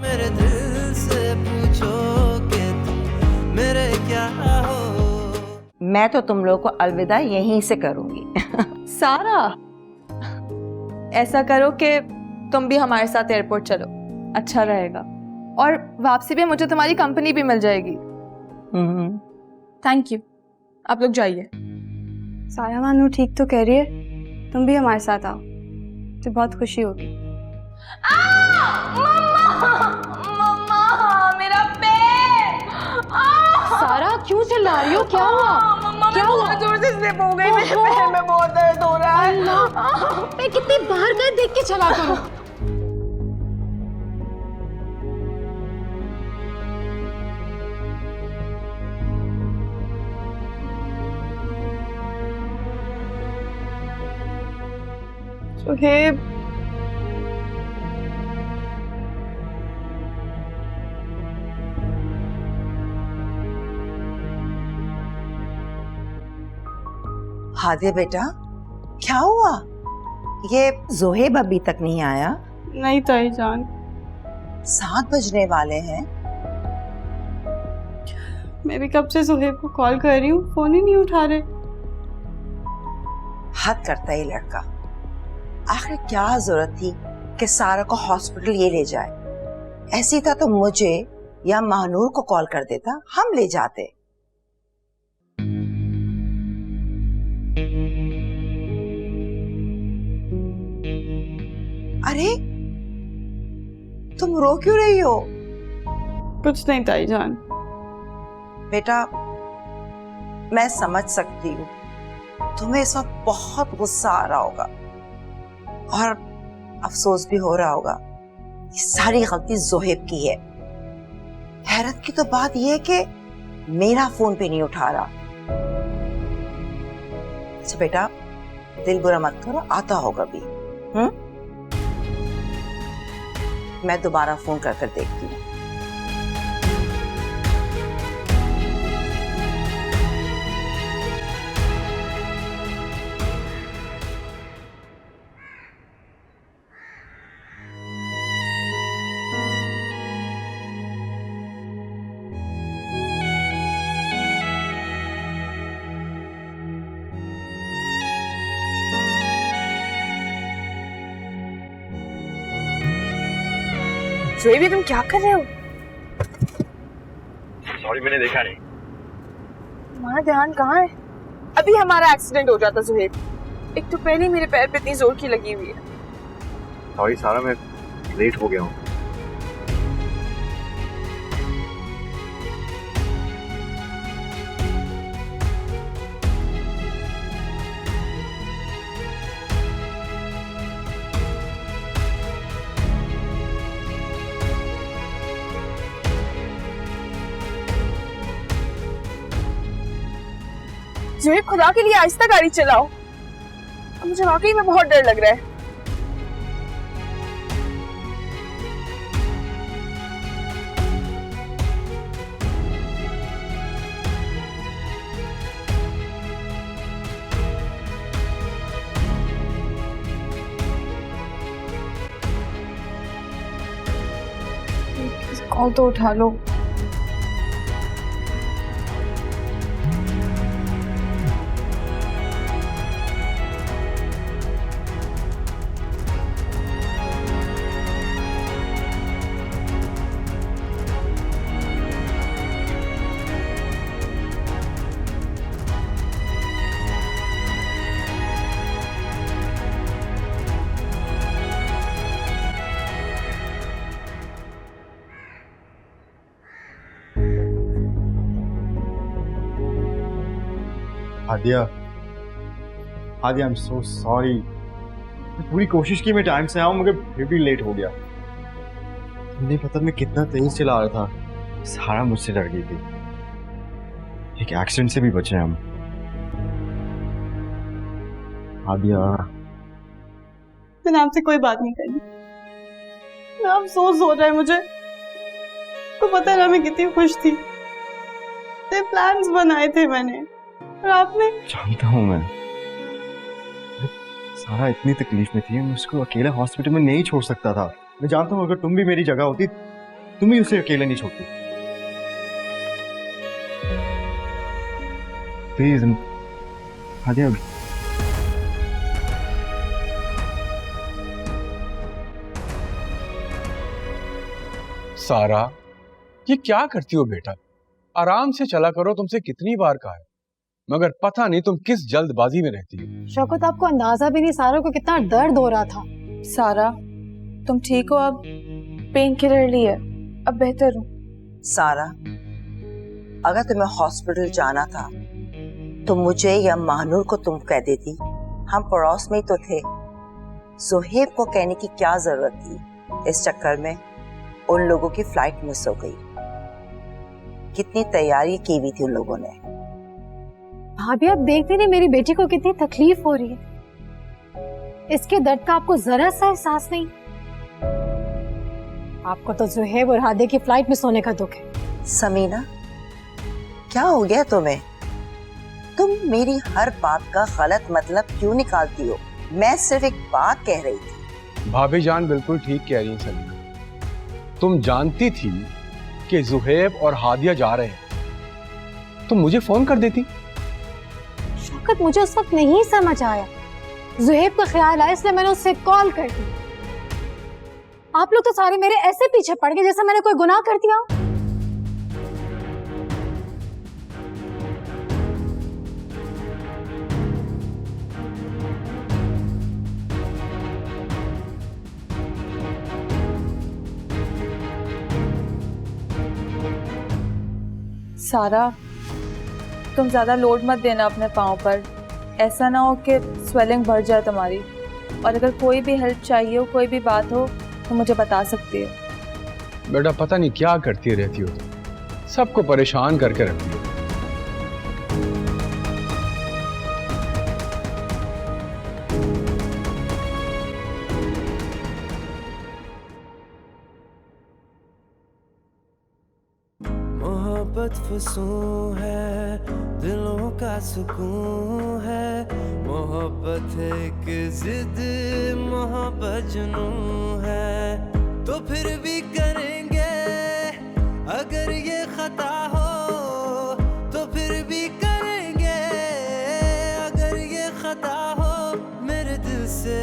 मेरे दिल से पूछो कि तुम मेरे क्या हो। मैं तो तुम लोगों को अलविदा यहीं से करूंगी। सारा, ऐसा करो कि तुम भी हमारे साथ एयरपोर्ट चलो, अच्छा रहेगा। और वापसी पे मुझे तुम्हारी कंपनी भी मिल जाएगी। थैंक यू, आप लोग जाइए। सारा मानू ठीक तो कह रही है, तुम भी हमारे साथ आओ तो बहुत खुशी होगी। मम्मा, मेरा पैर। सारा क्यों चिल्ला रही हो, क्या हुआ? मम्मा, क्या मैं हुआ? बहुत जोर से स्लिप हो गई, मेरे पैर में बहुत दर्द हो रहा है। मैं कितनी बार गए, देख के चला करो। सुहेब, हादिया बेटा, क्या हुआ? ये जोहेब अभी तक नहीं आया? नहीं ताई जान, 7 बजने वाले हैं। मैं भी कब से सुहेब को कॉल कर रही हूँ, फोन ही नहीं उठा रहे। हद करता है ये लड़का। आखिर क्या जरूरत थी कि सारा को हॉस्पिटल ये ले जाए? ऐसी था तो मुझे या महानूर को कॉल कर देता, हम ले जाते। अरे तुम रो क्यों रही हो? कुछ नहीं ताई जान। बेटा, मैं समझ सकती हूँ तुम्हें इस वक्त बहुत गुस्सा आ रहा होगा और अफसोस भी हो रहा होगा। ये सारी गलती जोहेब की है। हैरत की तो बात यह है कि मेरा फोन पे नहीं उठा रहा। अच्छा बेटा, दिल बुरा मत करो, आता होगा भी। मैं दोबारा फोन कर देखती हूँ। सुहेब, तुम क्या कर रहे हो? सॉरी, मैंने देखा नहीं। तुम्हारा ध्यान कहाँ है? अभी हमारा एक्सीडेंट हो जाता सुहेब। एक तो पहले ही मेरे पैर पे इतनी जोर की लगी हुई है। सॉरी सारा, मैं लेट हो गया हूँ। सुहेब, खुदा के लिए आहिस्ता गाड़ी चलाओ, मुझे वाकई में बहुत डर लग रहा है। कॉल तो उठा लो। Hadiya, Hadiya, I am so sorry. पूरी कोशिश की मैं टाइम से आऊं, मगर फिर भी लेट हो गया। नहीं पता मैं कितना तेज चला रहा था। सारा मुझसे डर गई थी। एक एक्सीडेंट से भी बचे हम। हादिया, मैंने आपसे कोई बात नहीं करनी। मैं अफसोस हो रहा है मुझे। तो पता ना मैं कितनी खुश थी। प्लान्स बनाए थे मैंने, और आपने। जानता हूँ मैं। सारा इतनी तकलीफ में थी, मैं उसको अकेला हॉस्पिटल में नहीं छोड़ सकता था। मैं जानता हूँ अगर तुम भी मेरी जगह होती तुम ही उसे अकेले नहीं छोड़ती। प्लीज हादिया। सारा, ये क्या करती हो बेटा? आराम से चला करो, तुमसे कितनी बार कहा है, मगर पता नहीं तुम किस जल्दबाजी में रहती हो। शौकत, आपको अंदाजा भी नहीं सारा को कितना दर्द हो रहा था। सारा, तुम ठीक हो? अब पेन किलर ली है, अब बेहतर हूँ। सारा, अगर तुम्हें हॉस्पिटल जाना था तो मुझे या महानूर को तुम कह देती, हम पड़ोस में ही तो थे। सुहेब को कहने की क्या जरूरत थी? इस चक्कर में उन लोगों की फ्लाइट मिस हो गई। कितनी तैयारी की हुई थी उन लोगों ने। भाभी, आप देखते नहीं मेरी बेटी को कितनी तकलीफ हो रही है। इसके दर्द का आपको जरा सा एहसास नहीं? आपको तो जुहेब और हादिया की फ्लाइट मिस होने का दुख है। समीना, क्या हो गया तुम्हें? तुम मेरी हर बात का गलत मतलब क्यों निकालती हो? मैं सिर्फ एक बात कह रही थी। भाभी जान बिल्कुल ठीक कह रही हैं सलीना। तुम जानती थी कि जुहेब और हादिया जा रहे हैं, तुम मुझे फोन कर देती। शौकत, मुझे उस वक्त नहीं समझ आया। जुहेब का ख्याल आया इसलिए मैंने उससे कॉल कर दी। आप लोग तो सारे मेरे ऐसे पीछे पड़ गए जैसे मैंने कोई गुनाह कर दिया। सारा, तुम ज्यादा लोड मत देना अपने पाँव पर। ऐसा ना हो कि स्वेलिंग बढ़ जाए तुम्हारी। और अगर कोई भी हेल्प चाहिए हो, कोई भी बात हो, तो मुझे बता सकती हो। बेटा पता नहीं क्या करती रहती हो तुम, सबको परेशान करके रखती हो। मोहब्बत फसूं है, दिलों का सुकून है। मोहब्बत एक जिद, मोहब्बत जुनून है। तो फिर भी करेंगे अगर ये खता हो, तो फिर भी करेंगे अगर ये खता हो। मेरे दिल से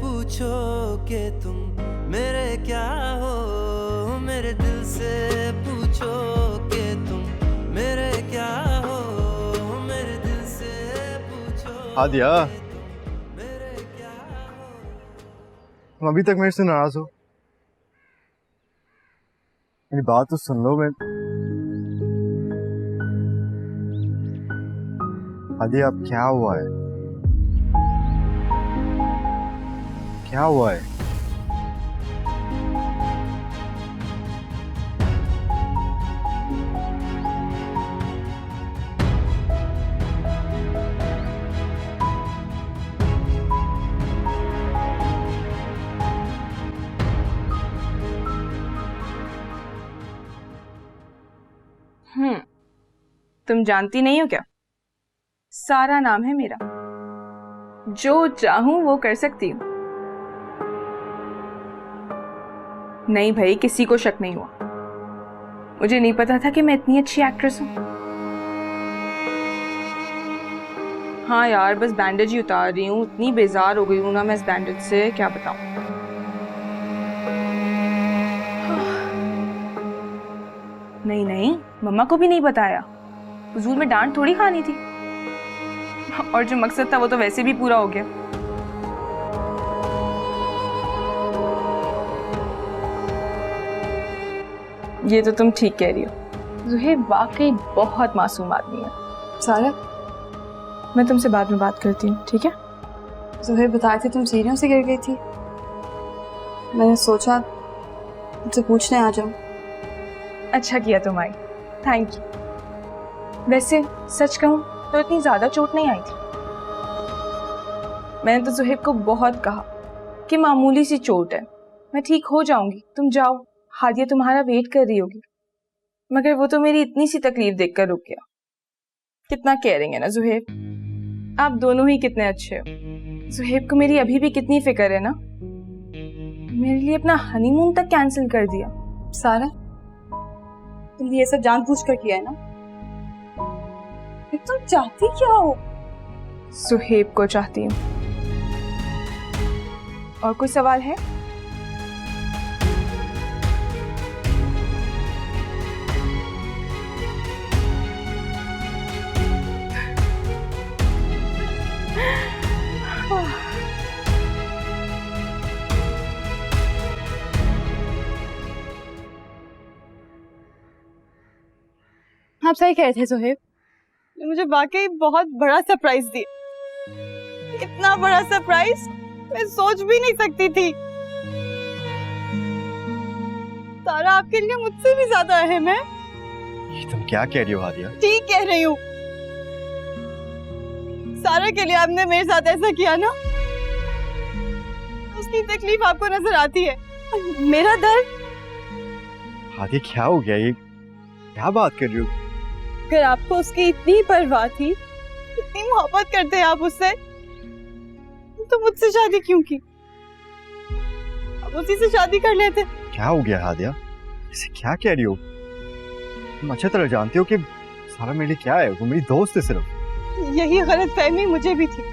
पूछो कि तुम मेरे क्या हो। मेरे दिल से पूछो कि तुम मेरे क्या हो। मेरे दिल से पूछो हादिया, मेरे क्या हो। तुम अभी तक मेरे से नाराज हो? मेरी बात तो सुन लो। मैं हादिया, अब क्या हुआ है? क्या हुआ है? तुम जानती नहीं हो क्या? सारा नाम है मेरा। जो चाहूं वो कर सकती हूँ। नहीं भाई, किसी को शक नहीं हुआ। मुझे नहीं पता था कि मैं इतनी अच्छी एक्ट्रेस हूँ। हाँ यार, बस बैंडेज ही उतार रही हूँ। इतनी बेजार हो गई हूँ ना मैं इस बैंडेज से, क्या बताऊँ। नहीं नहीं, मम्मा को भी नहीं बताया। हुजूर में डांट थोड़ी खानी थी। और जो मकसद था वो तो वैसे भी पूरा हो गया। ये तो तुम ठीक कह रही हो। जुहेब वाकई बहुत मासूम आदमी है। सारा, मैं तुमसे बाद में बात करती हूँ, ठीक है? जुहेब बताए थे तुम सीढ़ियों से गिर गई थी। मैंने सोचा तुमसे पूछने आ जाऊं। अच्छा किया तुम आई, थैंक यू। वैसे सच कहूँ तो इतनी ज्यादा चोट नहीं आई थी। मैंने तो जुहेब को बहुत कहा कि मामूली सी चोट है, मैं ठीक हो जाऊंगी, तुम जाओ, हादिया तुम्हारा वेट कर रही होगी। मगर वो तो मेरी इतनी सी तकलीफ देखकर रुक गया। कितना केयरिंग है ना जुहेब। आप दोनों ही कितने अच्छे हो। जुहेब को मेरी अभी भी कितनी फिक्र है ना। मेरे लिए अपना हनीमून तक कैंसिल कर दिया। सारा, तुमने ये सब जानबूझ कर किया है ना? फिर तुम चाहती क्या हो? सुहेब को चाहती हूँ। और कोई सवाल है? आप सही कह रहे थे सुहेब। ने मुझे वाकई बहुत बड़ा सरप्राइज दिया। इतना बड़ा सरप्राइज मैं सोच भी नहीं सकती थी। सारा आपके लिए मुझसे भी ज्यादा अहम है। ये तुम क्या कह रही हो हादिया? ठीक कह रही हूँ। सारा के लिए आपने मेरे साथ ऐसा किया ना, उसकी तकलीफ आपको नजर आती है। मेरा दर्द। हादिया क्या हो गया? ये क्या बात कर रही हो? अगर आपको उसकी इतनी परवाह थी, इतनी मोहब्बत करते हैं आप उससे, तो मुझसे शादी क्यों की? अब उसी से शादी कर लेते। क्या हो गया हादिया? इसे क्या कह रही हो? तुम अच्छी तरह जानती हो कि सारा मेरे लिए क्या है। वो मेरी दोस्त है सिर्फ। यही गलतफहमी मुझे भी थी,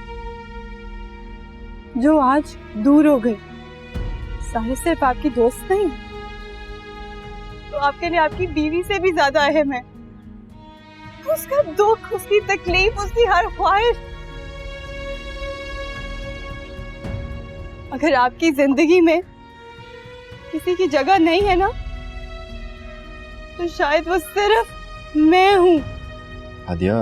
जो आज दूर हो गई। सारे सिर्फ आपकी दोस्त नहीं, तो आपके लिए आपकी बीवी से भी ज्यादा अहम है। उसका दुख, उसकी तकलीफ, उसकी हर ख्वाहिश। अगर आपकी जिंदगी में किसी की जगह नहीं है ना, तो शायद वो सिर्फ मैं हूँ। हादिया,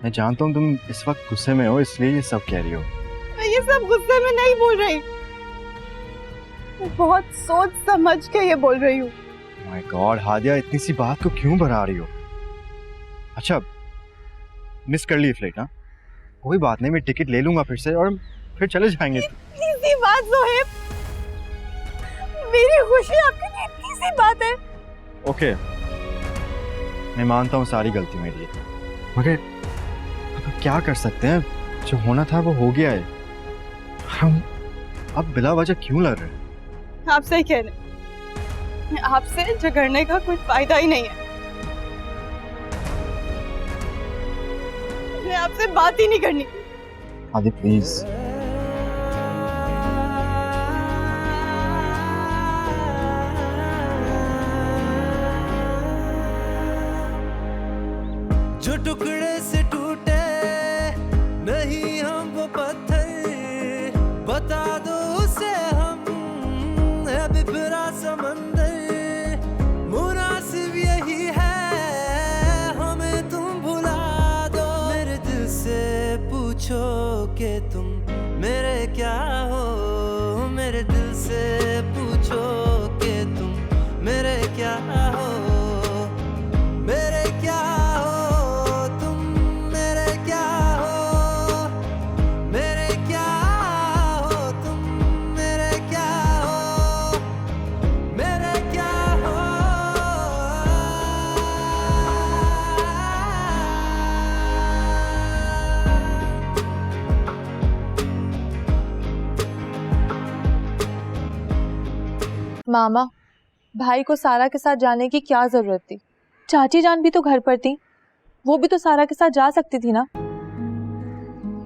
मैं जानता हूँ तुम इस वक्त गुस्से में हो, इसलिए ये सब कह रही हो। मैं ये सब गुस्से में नहीं बोल रही, मैं बहुत सोच समझ के ये बोल रही हूँ। माय गॉड हादिया, इतनी सी बात को क्यों बढ़ा रही हो? अच्छा, मिस कर ली फ्लाइट ना? कोई बात नहीं, मैं टिकट ले लूंगा फिर से और फिर चले जाएंगे। इतनी सी बात जोहेब, मेरी खुशी आपके लिए इतनी सी बात है। ओके, मैं मानता हूँ सारी गलती मेरी है, मगर अब क्या कर सकते हैं? जो होना था वो हो गया है। हम अब बिला वजह क्यों लड़ रहे हैं? आप सही कह रहे हैं, आपसे झगड़ने का कोई फायदा ही नहीं है। मैं आपसे बात ही नहीं करनी। आदि प्लीज। जो टुकड़े से टूटे नहीं हम वो पत्थर, बता दो उसे हम है बिफरा समंदर। मुनासिब यही है हमें तुम भुला दो। मेरे दिल से पूछो कि तुम मेरे क्या हो, मेरे दिल से पूछो कि तुम मेरे क्या हो, मेरे क्या हो, तुम मेरे क्या हो, मेरे क्या हो, तुम मेरे क्या हो, मेरे क्या हो। मामा, भाई को सारा के साथ जाने की क्या जरूरत थी? चाची जान भी तो घर पर थी, वो भी तो सारा के साथ जा सकती थी ना।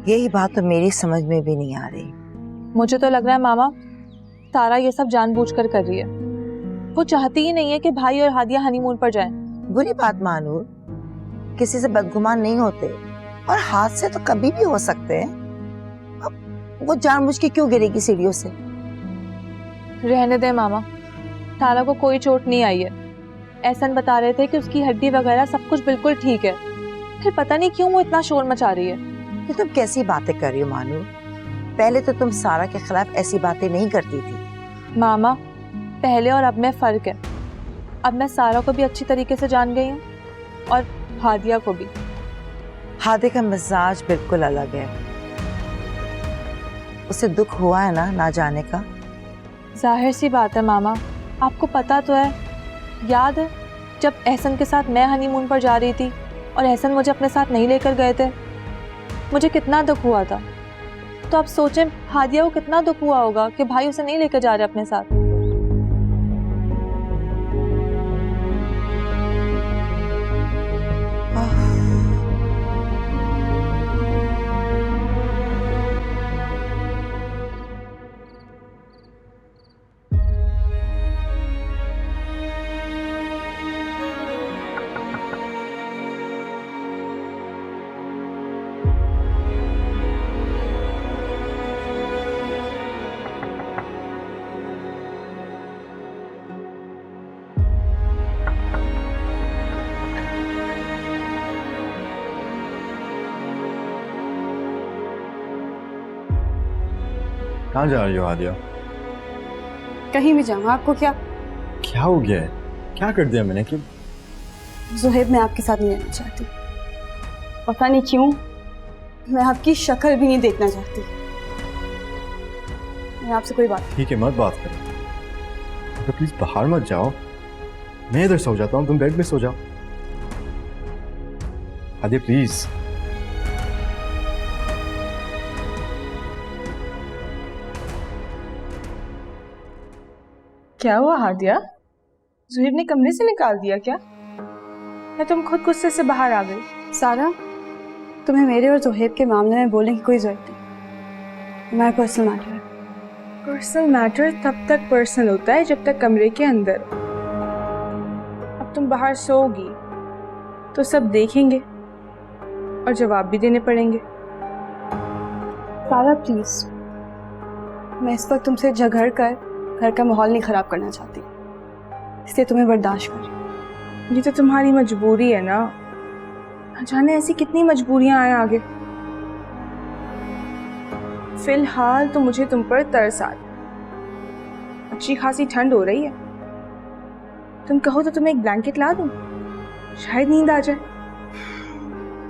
यही बात तो मेरी समझ में भी नहीं आ रही। मुझे तो लग रहा है मामा, सारा ये सब जानबूझकर कर रही है। वो चाहती ही नहीं है कि भाई और हादिया हनीमून पर जाएं। बुरी बात मानूर, किसी से बदगुमान नहीं होते और हादसे तो कभी भी हो सकते हैं। अब वो जानबूझ के क्यों गिरेगी सीढ़ियों से? रहने दे मामा, तारा को कोई चोट नहीं आई है। एहसन बता रहे थे कि उसकी हड्डी वगैरह सब कुछ बिल्कुल ठीक है। फिर पता नहीं क्यों वो इतना शोर मचा रही है। ये तुम कैसी बातें कर रही हो मानूर? पहले तो तुम सारा के खिलाफ ऐसी बातें नहीं करती थी। मामा, पहले और अब में फर्क है। अब मैं सारा को भी अच्छी तरीके से जान गई हूँ और हादिया को भी। हादे का मिजाज बिल्कुल अलग है। उसे दुख हुआ है ना जाने का। जाहिर सी बात है मामा, आपको पता तो है। याद है जब एहसन के साथ मैं हनीमून पर जा रही थी और एहसन मुझे अपने साथ नहीं लेकर गए थे, मुझे कितना दुख हुआ था। तो आप सोचें हादिया को कितना दुख हुआ होगा कि भाई उसे नहीं लेकर जा रहे अपने साथ। कहाँ जा रही हो हादिया? कहीं भी जाऊँ, आपको क्या? क्या हो गया है? क्या कर दिया मैंने कि? ज़ुहैब मैं आपके साथ नहीं रहना चाहती। पता नहीं क्यों, मैं आपकी शक्ल भी नहीं देखना चाहती। मैं आपसे कोई बात। ठीक है, मत बात करो। तो प्लीज बाहर मत जाओ, मैं इधर सो जाता हूँ, तुम बेड में सो जाओ। हादिया प्लीज। क्या हुआ हादिया? ज़ुहैब ने कमरे से निकाल दिया क्या? या तुम खुद गुस्से से बाहर आ गई? सारा, तुम्हें मेरे और ज़ुहैब के मामले में बोलने की कोई ज़रूरत नहीं। हमारा पर्सनल मैटर है। पर्सनल मैटर तब तक पर्सनल होता है जब तक कमरे के अंदर हो। अब तुम बाहर सोओगी तो सब देखेंगे और जवाब भी देने पड़ेंगे। सारा प्लीज, मैं इस वक्त तुमसे झगड़ कर घर का माहौल नहीं खराब करना चाहती, इसलिए तुम्हें बर्दाश्त कर। ये तो तुम्हारी मजबूरी है ना, जाने ऐसी कितनी मजबूरियां आए आगे। फिलहाल तो मुझे तुम पर तरस आ रहा। अच्छी खासी ठंड हो रही है, तुम कहो तो तुम्हें एक ब्लैंकेट ला दूं, शायद नींद आ जाए।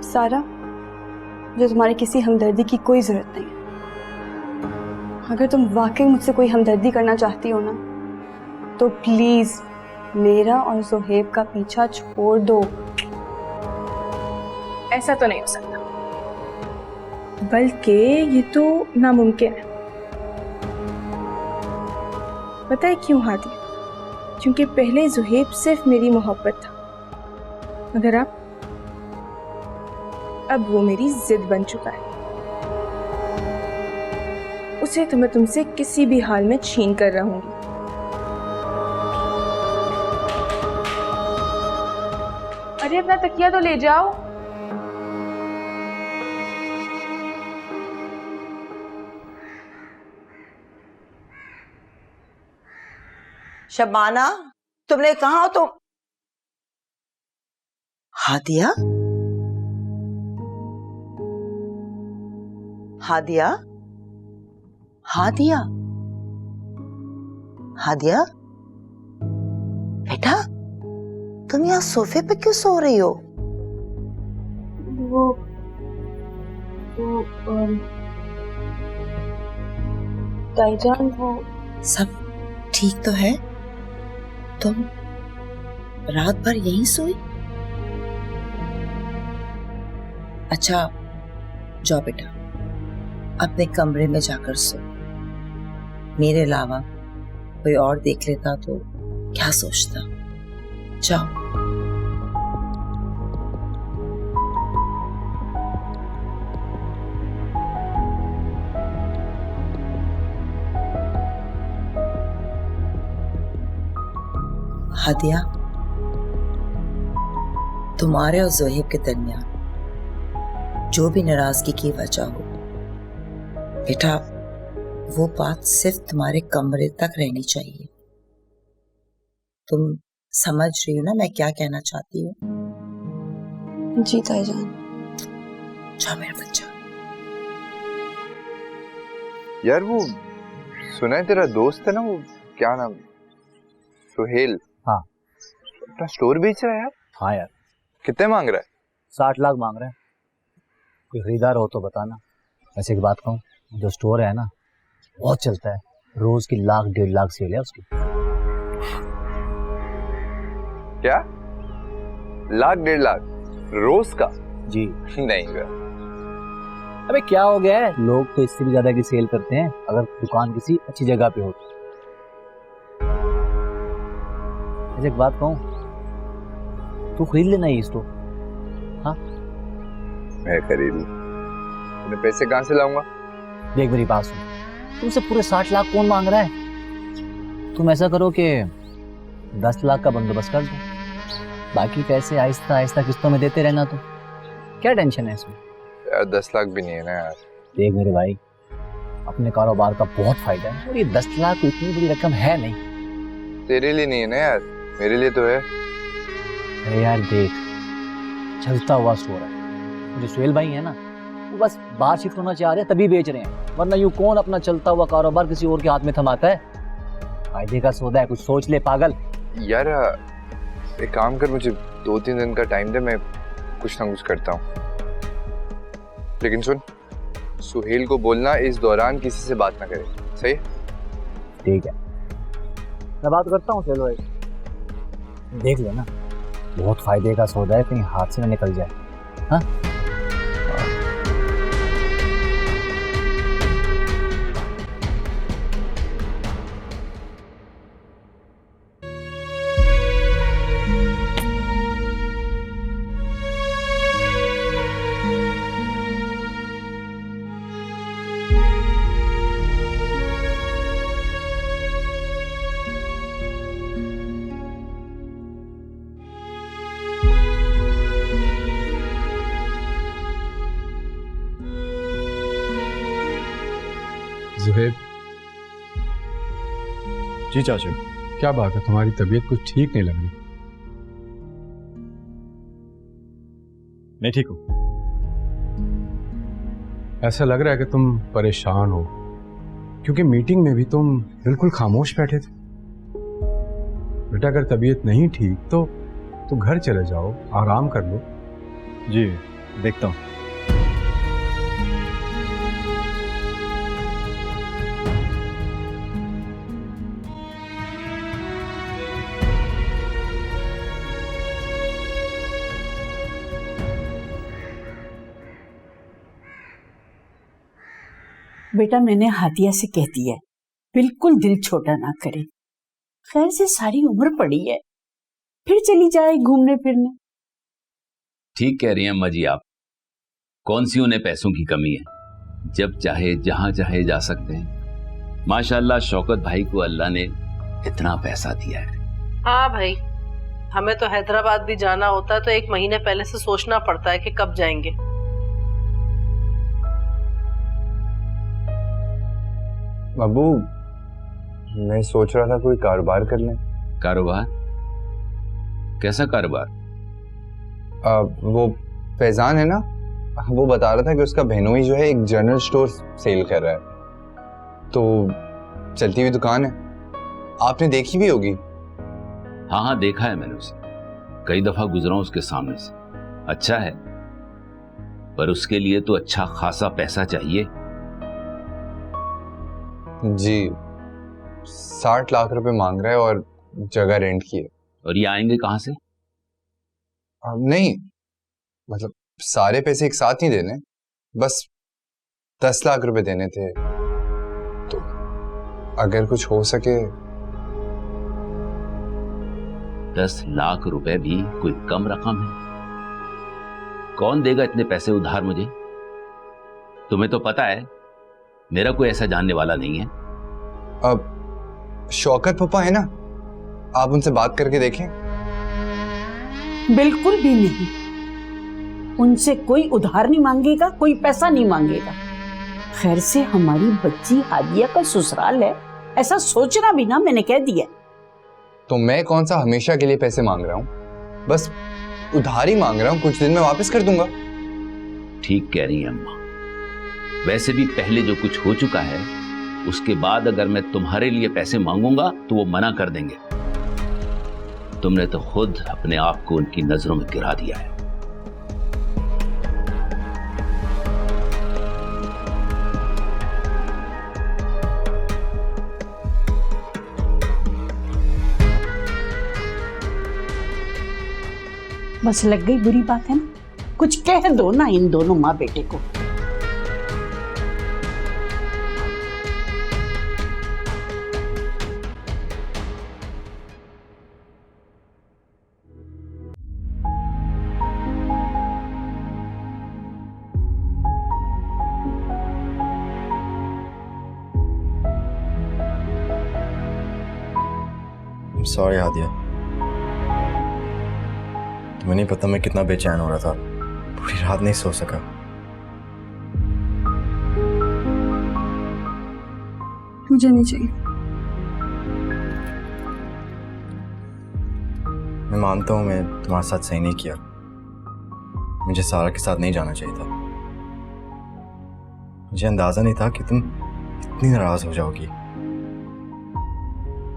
सारा, मुझे तुम्हारी किसी हमदर्दी की कोई जरूरत नहीं है। अगर तुम वाकई मुझसे कोई हमदर्दी करना चाहती हो ना, तो प्लीज मेरा और ज़ुहैब का पीछा छोड़ दो। ऐसा तो नहीं हो सकता, बल्कि ये तो नामुमकिन है। पता है क्यों हादी? क्योंकि पहले ज़ुहैब सिर्फ मेरी मोहब्बत था, मगर अब वो मेरी जिद बन चुका है। उसे तो मैं तुमसे किसी भी हाल में छीन कर रहूंगी। अरे अपना तकिया तो ले जाओ। शबाना, तुमने कहा हो तुम? हादिया, हादिया, हादिया, हादिया, बेटा तुम यहाँ सोफे पे क्यों सो रही हो? वो ताईजान, वो सब ठीक तो है? तुम रात भर यहीं सोई? अच्छा जाओ बेटा, अपने कमरे में जाकर सो। मेरे अलावा कोई और देख लेता तो क्या सोचता। जाओ। हादिया, तुम्हारे और ज़ुहैब के दरमियान जो भी नाराजगी की वजह हो, बेटा वो बात सिर्फ तुम्हारे कमरे तक रहनी चाहिए। तुम समझ रही हो ना मैं क्या कहना चाहती हूँ? जी ताईजान। जाओ मेरा बच्चा। यार वो सुना है तेरा दोस्त है ना, वो क्या नाम, सुहेल? हाँ। अपना स्टोर बेच रहा है यार? हाँ यार। कितने मांग रहा है? 60 लाख मांग रहे हैं। कोई खरीदार हो तो बताना। ऐसे एक बात कहूँ, जो स्टोर है ना बहुत चलता है, रोज की 1-1.5 लाख सेल है उसकी। क्या 1-1.5 लाख रोज का? जी नहीं यार। अबे क्या हो गया है, लोग तो इससे भी ज्यादा की सेल करते हैं अगर दुकान किसी अच्छी जगह पे हो। ऐसे एक बात कहूँ, तू खरीद लेना ये स्टोर। हाँ मैं खरीद लूं, मैं पैसे कहाँ से लाऊंगा? देख मेरी बात सुन, तुमसे पूरे 60 लाख कौन मांग रहा है? तुम ऐसा करो कि 10 लाख का बंदोबस्त कर दो, बाकी पैसे आहिस्ता आहिस्ता किस्तों में देते रहना। तुम क्या टेंशन है इसमें? यार 10 लाख भी नहीं है ना यार। देख मेरे भाई, अपने कारोबार का बहुत फायदा है और ये 10 लाख इतनी बड़ी रकम है नहीं। तेरे लिए नहीं है ना यार, मेरे लिए तो है। अरे यार देख, चलता हुआ स्टोर है। जो सुहेल भाई है ना, बस बाहर शिफ्ट होना चाह रहे हैं तभी बेच रहे हैं, वरना यूं कौन अपना चलता हुआ कारोबार किसी और के हाथ में थमाता है? फायदे का सौदा है, कुछ सोच ले पागल। यार एक काम कर, मुझे 2-3 दिन का टाइम दे, मैं कुछ ना कुछ करता हूँ। लेकिन सुन, सुहेल को बोलना इस दौरान किसी से बात ना करे, सही? ठीक है, मैं बात करता हूँ। चलो देख लेना, बहुत फायदे का सौदा है, कहीं हाथ से ना निकल जाए। हाँ जुहेब, जी चाचू। क्या बात है, तुम्हारी तबीयत कुछ ठीक नहीं लग रही। मैं ठीक हूँ। ऐसा लग रहा है कि तुम परेशान हो, क्योंकि मीटिंग में भी तुम बिल्कुल खामोश बैठे थे। बेटा अगर तबीयत नहीं ठीक तो घर चले जाओ, आराम कर लो। जी देखता हूँ। बेटा मैंने हादिया से कह दिया है, बिल्कुल दिल छोटा ना करे। खैर से सारी उम्र पड़ी है, फिर चली जाए घूमने फिरने। ठीक कह रही हैं अम्मा जी आप। कौन सी उन्हें पैसों की कमी है, जब चाहे जहां चाहे जा सकते हैं। माशाल्लाह शौकत भाई को अल्लाह ने इतना पैसा दिया है। हाँ भाई, हमें तो हैदराबाद भी जाना होता है तो 1 महीने पहले से सोचना पड़ता है कि कब जाएंगे। अबू, मैं सोच रहा था कोई कारोबार कर लें। कारोबार? कैसा कारोबार? वो फैजान है ना, वो बता रहा था कि उसका बहनोई जो है एक जनरल स्टोर सेल कर रहा है, तो चलती हुई दुकान है, आपने देखी भी होगी। हाँ हाँ देखा है मैंने उसे, कई दफा गुजरा हूं उसके सामने से। अच्छा है, पर उसके लिए तो अच्छा खासा पैसा चाहिए। जी 60 लाख रुपए मांग रहा है और जगह रेंट की है। और ये आएंगे कहां से? नहीं मतलब सारे पैसे एक साथ नहीं देने, बस 10 लाख रुपए देने थे, तो अगर कुछ हो सके। 10 लाख रुपए भी कोई कम रकम है? कौन देगा इतने पैसे उधार मुझे? तुम्हें तो पता है मेरा कोई ऐसा जानने वाला नहीं है। अब शौकत पापा है ना, आप उनसे बात करके देखें। बिल्कुल भी नहीं, उनसे कोई उधार नहीं मांगेगा, कोई पैसा नहीं मांगेगा। खैर से हमारी बच्ची हादिया का ससुराल है, ऐसा सोचना भी ना, मैंने कह दिया। तो मैं कौन सा हमेशा के लिए पैसे मांग रहा हूँ, बस उधार ही मांग रहा हूँ, कुछ दिन में वापस कर दूंगा। ठीक कह रही है अम्मा। वैसे भी पहले जो कुछ हो चुका है, उसके बाद अगर मैं तुम्हारे लिए पैसे मांगूंगा तो वो मना कर देंगे। तुमने तो खुद अपने आप को उनकी नजरों में गिरा दिया है। बस लग गई बुरी बात है ना, कुछ कह दो ना इन दोनों माँ बेटे को। सॉरी हादिया, तुम्हें नहीं पता मैं कितना बेचैन हो रहा था, पूरी रात नहीं सो सका। मुझे नहीं चाहिए। मैं मानता हूँ मैं तुम्हारे साथ सही नहीं किया, मुझे सारा के साथ नहीं जाना चाहिए था, मुझे अंदाजा नहीं था कि तुम इतनी नाराज हो जाओगी,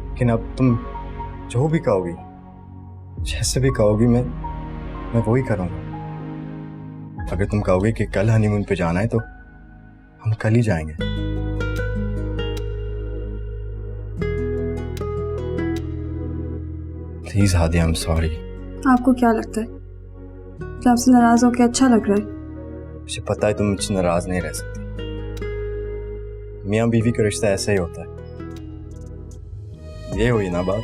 लेकिन अब तुम जो भी कहोगी, जैसे भी कहोगी, मैं वही करूंगा। अगर तुम कहोगे कि कल हनीमून पे जाना है तो हम कल ही जाएंगे। Please Hadiya, I am sorry. आपको क्या लगता है कि आपसे नाराज होकर अच्छा लग रहा है? मुझे पता है तुम मुझसे नाराज नहीं रह सकती। मियाँ बीवी का रिश्ता ऐसा ही होता है। ये हुई ना बात।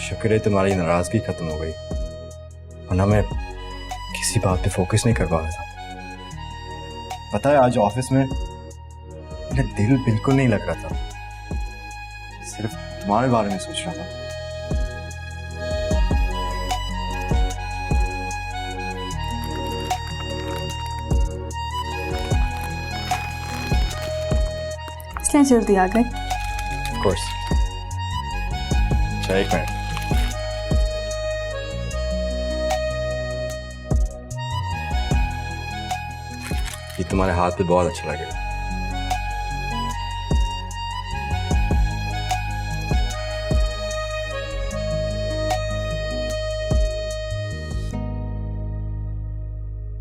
शुक्र है तुम्हारी नाराजगी खत्म हो गई, वरना मैं किसी बात पे फोकस नहीं कर पा रहा था। पता है आज ऑफिस में मेरा दिल बिल्कुल नहीं लग रहा था, सिर्फ तुम्हारे बारे में सोच रहा था। इसलिए जल्दी आ गए। Of course. अच्छा, एक मिनट। ये तुम्हारे हाथ पे बहुत अच्छा लगेगा।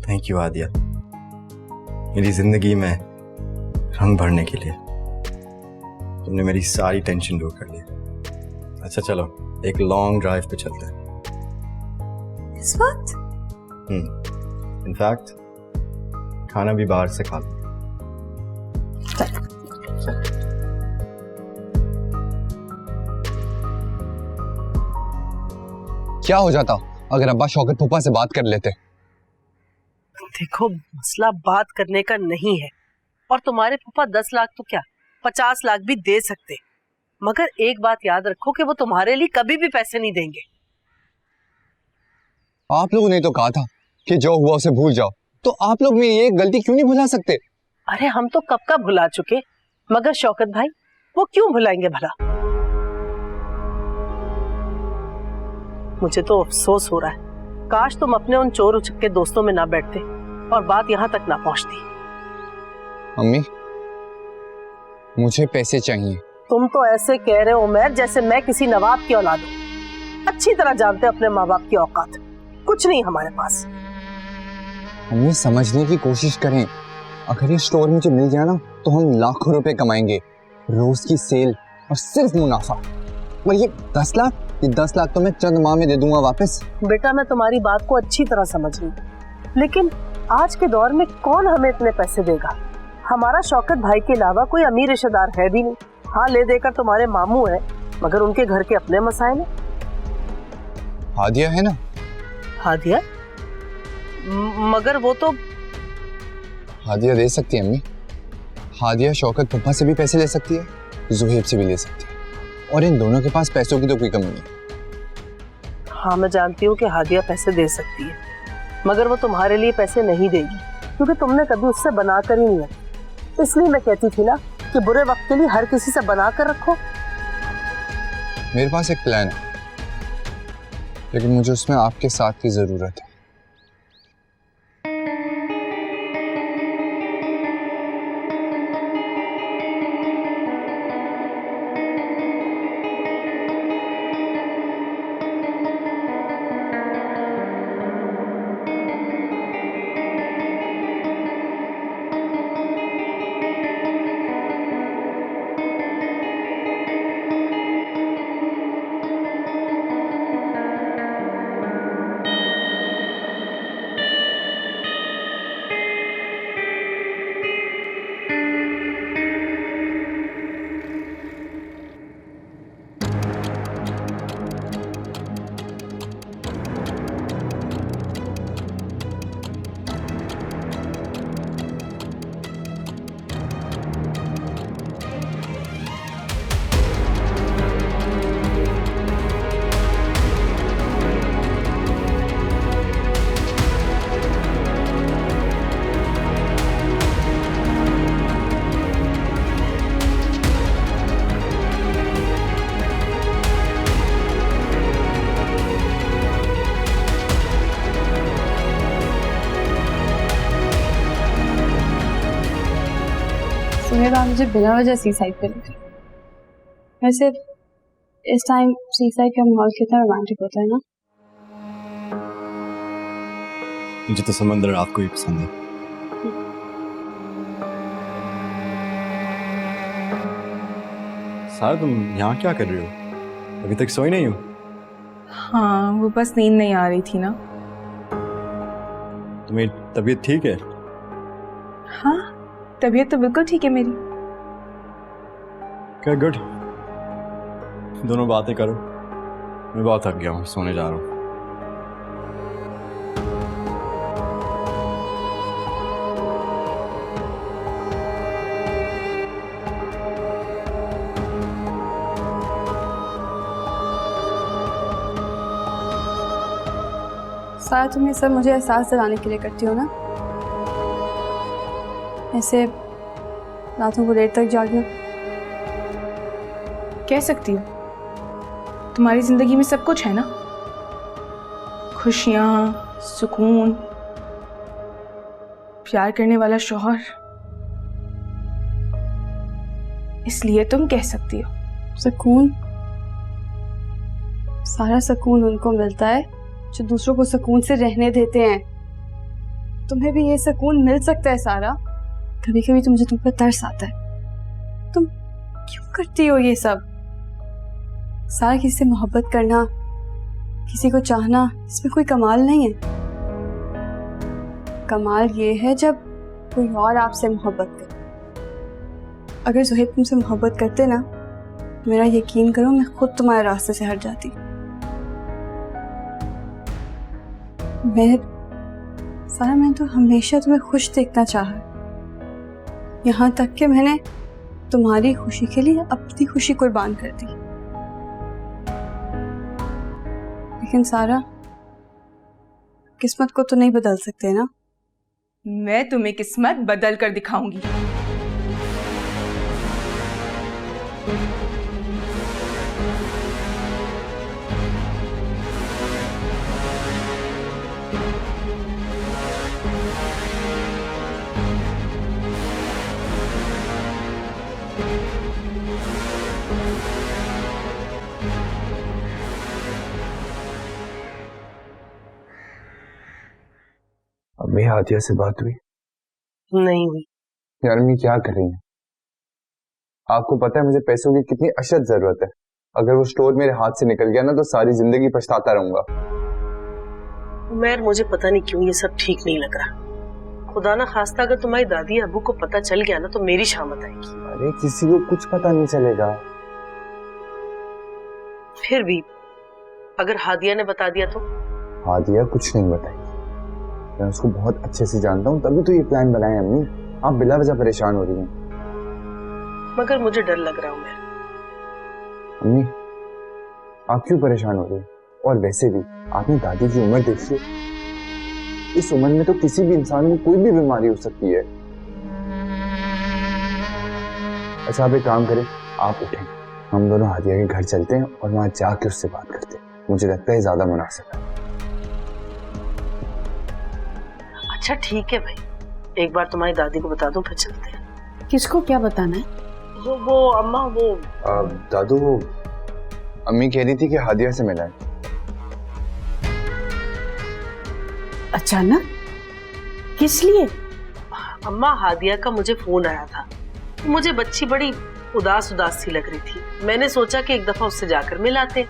थैंक यू आदिया, मेरी जिंदगी में रंग भरने के लिए। तुमने मेरी सारी टेंशन दूर कर ली। अच्छा चलो, एक लॉन्ग ड्राइव पे चलते हैं। इस वक्त? इनफैक्ट खाना भी बाहर से खा लो। क्या हो जाता अगर अब्बा शौकत फूफा से बात कर लेते? देखो, मसला बात करने का नहीं है, और तुम्हारे फूफा 10 लाख तो क्या 50 लाख भी दे सकते, मगर एक बात याद रखो कि वो तुम्हारे लिए कभी भी पैसे नहीं देंगे। आप लोगों ने तो कहा था कि जो हुआ उसे भूल जाओ, तो आप लोग मेरी एक गलती क्यों नहीं भुला सकते? अरे हम तो कब का भुला चुके, मगर शौकत भाई वो क्यों भुलाएंगे भला? मुझे तो अफसोस हो रहा है, काश तुम अपने उन चोर उचक्के दोस्तों में ना बैठते और बात यहाँ तक ना पहुँचती। अम्मी, मुझे पैसे चाहिए। तुम तो ऐसे कह रहे हो उमैर जैसे मैं किसी नवाब की औलाद हूँ। अच्छी तरह जानते अपने माँ बाप की औकात, कुछ नहीं हमारे पास। अम्मी समझने की कोशिश करें, अगर ये स्टोर मुझे मिल गया ना तो हम लाखों रुपए कमाएंगे, रोज की सेल और सिर्फ मुनाफा। और ये 10 लाख, ये 10 लाख तो मैं चंद माह में दे दूंगा वापस। बेटा मैं तुम्हारी बात को अच्छी तरह समझ रही हूँ, लेकिन आज के दौर में कौन हमें इतने पैसे देगा? हमारा शौकत भाई के अलावा कोई अमीर रिश्तेदार है भी नहीं। हाँ, ले देकर तुम्हारे मामू है, मगर उनके घर के अपने मसाइल हैं। हादिया है ना? हादिया? मगर वो तो हादिया दे सकती है अम्मी। हादिया शौकत फूफा से भी पैसे ले सकती है, जुहेब से भी ले सकती है, और इन दोनों के पास पैसों की तो कोई कमी नहीं। हाँ, मैं जानती हूँ कि हादिया पैसे दे सकती है, मगर वो तुम्हारे लिए पैसे नहीं देगी, क्योंकि तुमने कभी उससे बनाकर ही नहीं रखी। इसलिए मैं कहती थी ना कि बुरे वक्त के लिए हर किसी से बना कर रखो। मेरे पास एक प्लान है, लेकिन मुझे उसमें आपके साथ की जरूरत है। सुबह आप मुझे बिना वजह सी साइड पे लेकर, वैसे इस टाइम सी साइड का माहौल कितना रोमांटिक होता है ना। मुझे तो समंदर रात को ही पसंद है। सारा तुम यहाँ क्या कर रही हो? अभी तक सोई नहीं हो? हाँ, वो बस नींद नहीं आ रही थी ना। तुम्हें तबीयत ठीक है? हाँ, तबीयत तो बिल्कुल ठीक है मेरी। क्या गुड, दोनों बातें करो। मैं बहुत थक गया हूँ, सोने जा रहा हूँ। सारा तुम ये सब मुझे एहसास दिलाने के लिए करती हो ना, ऐसे रातों को देर तक जागे। कह सकती हो, तुम्हारी जिंदगी में सब कुछ है ना, खुशियां, सुकून, प्यार करने वाला शौहर, इसलिए तुम कह सकती हो। सुकून, सारा सुकून उनको मिलता है जो दूसरों को सुकून से रहने देते हैं। तुम्हें भी ये सुकून मिल सकता है सारा। कभी कभी तो मुझे तुम पर तरस आता है, तुम क्यों करती हो ये सब? सारा किसी से मोहब्बत करना, किसी को चाहना, इसमें कोई कमाल नहीं है। कमाल ये है जब कोई और आपसे मोहब्बत करे। अगर ज़ुहैब तुमसे मोहब्बत करते ना, मेरा यकीन करो मैं खुद तुम्हारे रास्ते से हट जाती। मैंने तो हमेशा तुम्हें खुश देखना चाहा, यहाँ तक कि मैंने तुम्हारी खुशी के लिए अपनी खुशी कुर्बान कर दी। लेकिन सारा, किस्मत को तो नहीं बदल सकते ना। मैं तुम्हें किस्मत बदल कर दिखाऊंगी। अम्मी, हादिया से बात हुई? नहीं हुई। यार अम्मी क्या कर रही है? आपको पता है मुझे पैसों की कितनी अशद जरूरत है। अगर वो स्टोर मेरे हाथ से निकल गया ना तो सारी जिंदगी पछताता रहूंगा। उमैर, मुझे पता नहीं क्यों ये सब ठीक नहीं लग रहा। खुदा ना खास्ता अगर तुम्हारी दादी अबू को पता चल गया ना तो मेरी शामत आएगी। अरे किसी को कुछ पता नहीं चलेगा। फिर भी अगर हादिया ने बता दिया तो? हादिया कुछ नहीं बताएगी, मैं उसको बहुत अच्छे से जानता हूँ, तभी तो ये प्लान बनाया। अम्मी, आप बिला वजह परेशान हो रही हैं। मगर मुझे डर लग रहा हूँ मैं। अम्मी, आप क्यों परेशान हो रही हैं? और वैसे भी आपने दादी की उम्र देखी है, इस उम्र में तो किसी भी इंसान को कोई भी बीमारी हो सकती है। अच्छा आप एक काम करें, आप उठें, हम दोनों हादिया के घर चलते हैं और वहां जाके उससे बात करते हैं। मुझे लगता है ज्यादा मुनासिब है। अच्छा ठीक है भाई, एक बार तुम्हारी दादी को बता दूं फिर चलते हैं। किसको क्या बताना है? वो अम्मा वो दादू, वो अम्मी कह रही थी कि हादिया से मिला है। अचानक? किस लिए? अम्मा, हादिया का मुझे फोन आया था। मुझे बच्ची बड़ी उदास उदास सी लग रही थी। मैंने सोचा कि एक दफा उससे जाकर मिल आते।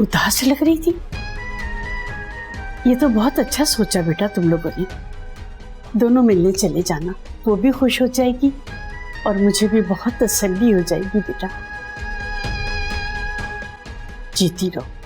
उदास लग रही थी? ये तो बहुत अच्छा सोचा बेटा तुम लोगों ने। दोनों मिलने चले जाना, वो भी खुश हो जाएगी और मुझे भी बहुत तसल्ली हो जाएगी बेटा। जीती रहो।